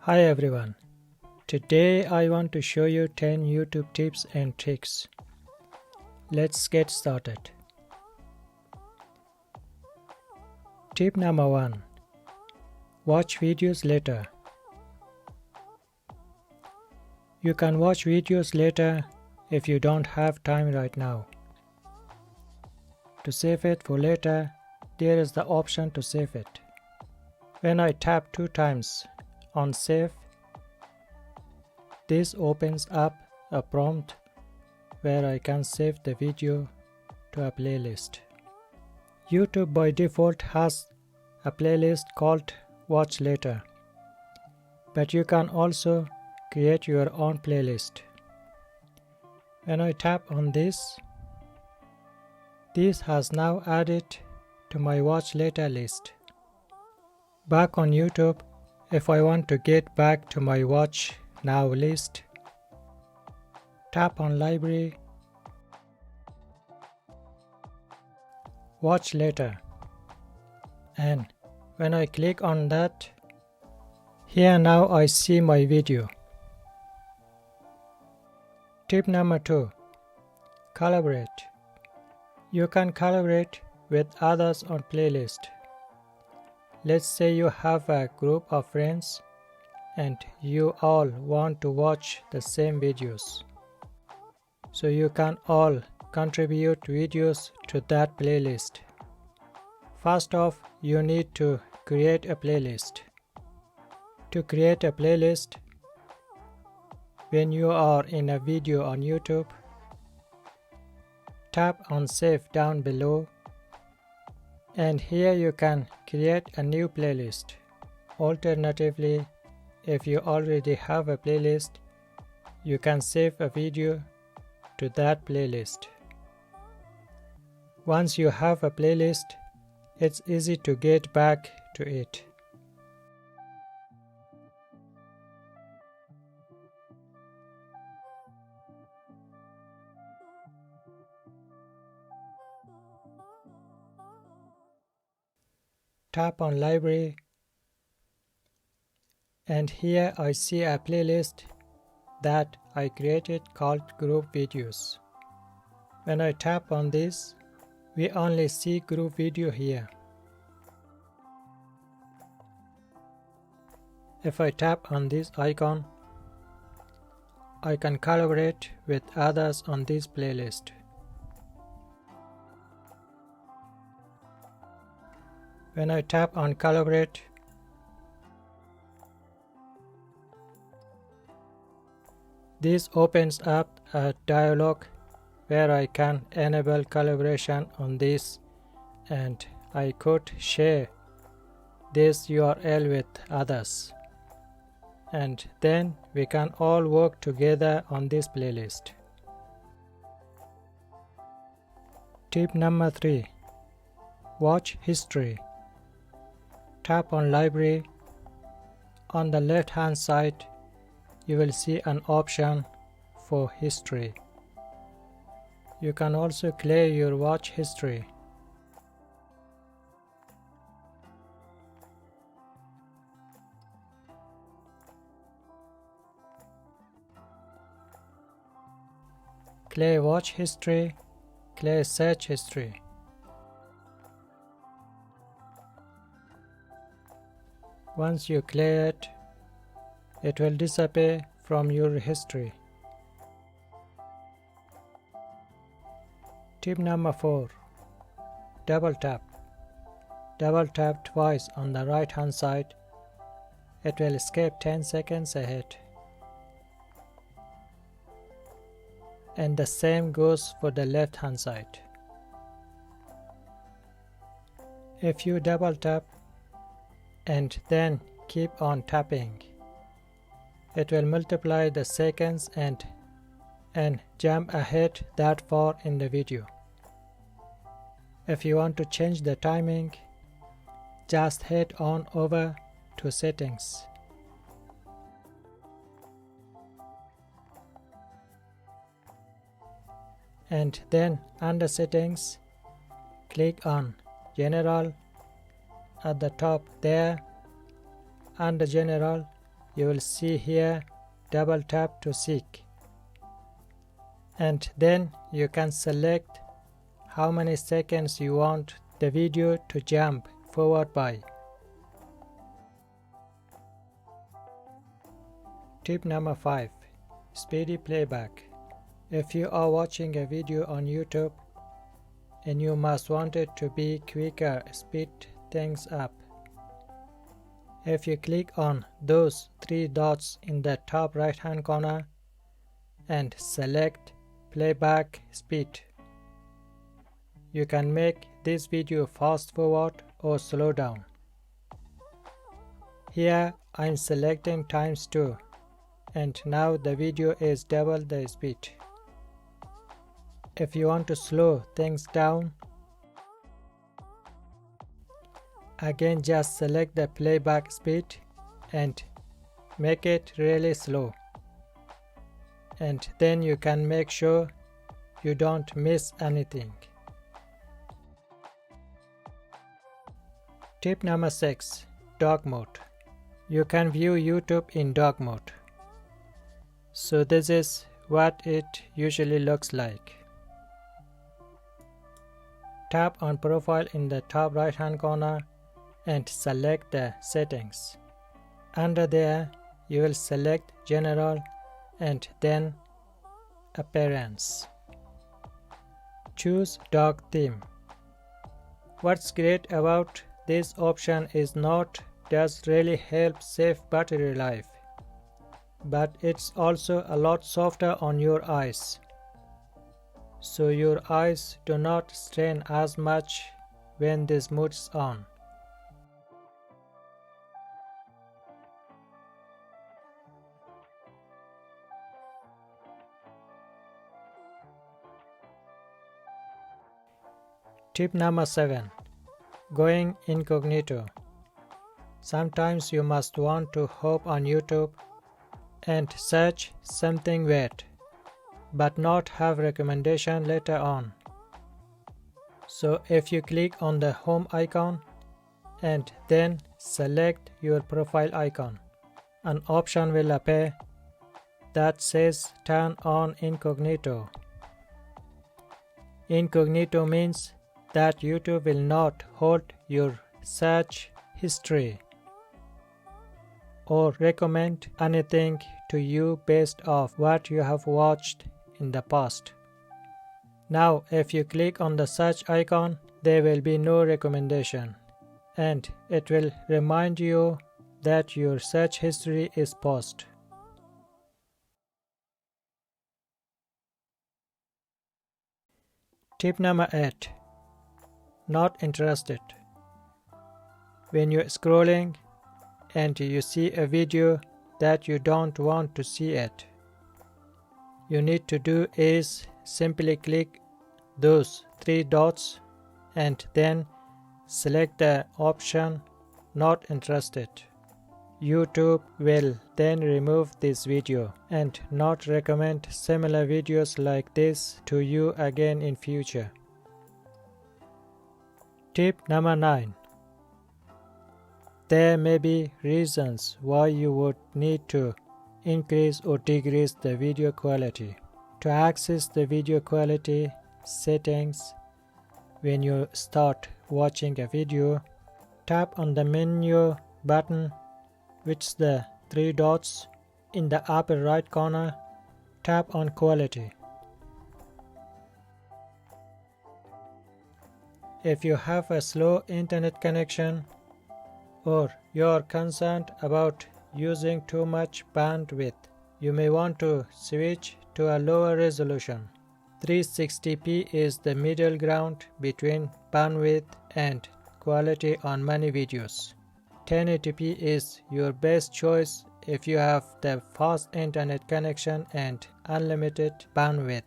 Hi everyone. Today I want to show you 10 YouTube tips and tricks. Let's get started. Tip number 1. Watch videos later. You can watch videos later if you don't have time right now. To save it for later, there is the option to save it. When I tap 2 times on save, this opens up a prompt where I can save the video to a playlist. YouTube by default has a playlist called Watch Later, but you can also create your own playlist. When I tap on this has now added to my Watch Later list. Back on YouTube, if I want to get back to my Watch Now list, tap on Library, Watch Later, and when I click on that, here now I see my video. Tip number 2. Collaborate. You can collaborate with others on playlist. Let's say you have a group of friends and you all want to watch the same videos. So you can all contribute videos to that playlist. First off, you need to create a playlist. To create a playlist, when you are in a video on YouTube, tap on Save down below, and here you can create a new playlist. Alternatively, if you already have a playlist, you can save a video to that playlist. Once you have a playlist, it's easy to get back to it. Tap on Library, and here I see a playlist that I created called Group Videos. When I tap on this, we only see group video here. If I tap on this icon, I can collaborate with others on this playlist. When I tap on Collaborate, this opens up a dialog where I can enable collaboration on this, and I could share this URL with others, and then we can all work together on this playlist. Tip number 3. Watch history. Tap on Library. On the left hand side, you will see an option for history. You can also clear your watch history. Clear watch history, clear search history. Once you clear it, it will disappear from your history. Tip number 4. Double tap. Double tap twice on the right hand side. It will skip 10 seconds ahead. And the same goes for the left hand side. If you double tap and then keep on tapping, it will multiply the seconds and jump ahead that far in the video. If you want to change the timing, just head on over to Settings. And then under Settings, click on General at the top there. Under General, you will see here double tap to seek, and then you can select how many seconds you want the video to jump forward by. Tip number 5. Speedy playback. If you are watching a video on YouTube and you must want it to be quicker, speed things up. If you click on those 3 dots in the top right hand corner and select playback speed, you can make this video fast forward or slow down. Here I am selecting times 2, and now the video is double the speed. If you want to slow things down, again just select the playback speed and make it really slow, and then you can make sure you don't miss anything. Tip number 6. Dark mode. You can view YouTube in dark mode. So this is what it usually looks like. Tap on profile in the top right hand corner and select the settings. Under there you will select general and then appearance. Choose dark theme. What's great about this option is not does really help save battery life, but it's also a lot softer on your eyes, so your eyes do not strain as much when this mode is on. Tip number 7. Going incognito. Sometimes you must want to hop on YouTube and search something weird, but not have recommendation later on. So if you click on the home icon and then select your profile icon, an option will appear that says turn on incognito. Incognito means that YouTube will not hold your search history or recommend anything to you based off what you have watched in the past. Now if you click on the search icon, there will be no recommendation, and it will remind you that your search history is paused. Tip number 8. Not interested. When you're scrolling and you see a video that you don't want to see it, you need to do is simply click those 3 dots and then select the option not interested. YouTube will then remove this video and not recommend similar videos like this to you again in future. Tip number 9. There may be reasons why you would need to increase or decrease the video quality. To access the video quality settings when you start watching a video, tap on the menu button, which is the 3 dots in the upper right corner. Tap on quality. If you have a slow internet connection or you're concerned about using too much bandwidth, you may want to switch to a lower resolution. 360p is the middle ground between bandwidth and quality on many videos. 1080p is your best choice if you have the fast internet connection and unlimited bandwidth.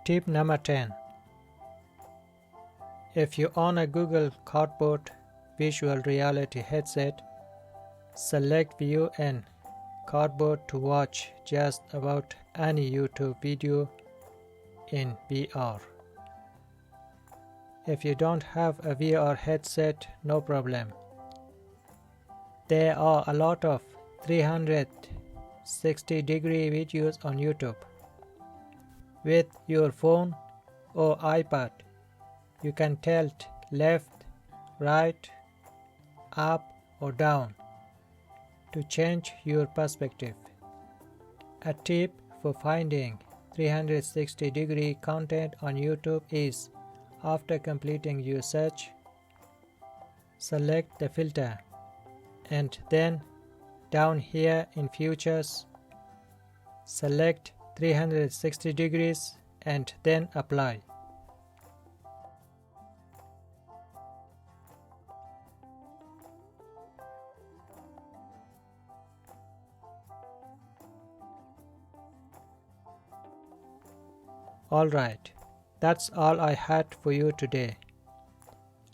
Tip number 10. If you own a Google Cardboard visual reality headset, select View in Cardboard to watch just about any YouTube video in VR. If you don't have a VR headset, no problem. There are a lot of 360-degree videos on YouTube. With your phone or iPad, you can tilt left, right, up or down to change your perspective. A tip for finding 360-degree content on YouTube is, after completing your search, select the filter and then down here in Features, select 360 degrees and then apply. Alright, that's all I had for you today.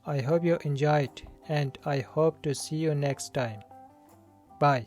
I hope you enjoyed and I hope to see you next time. Bye.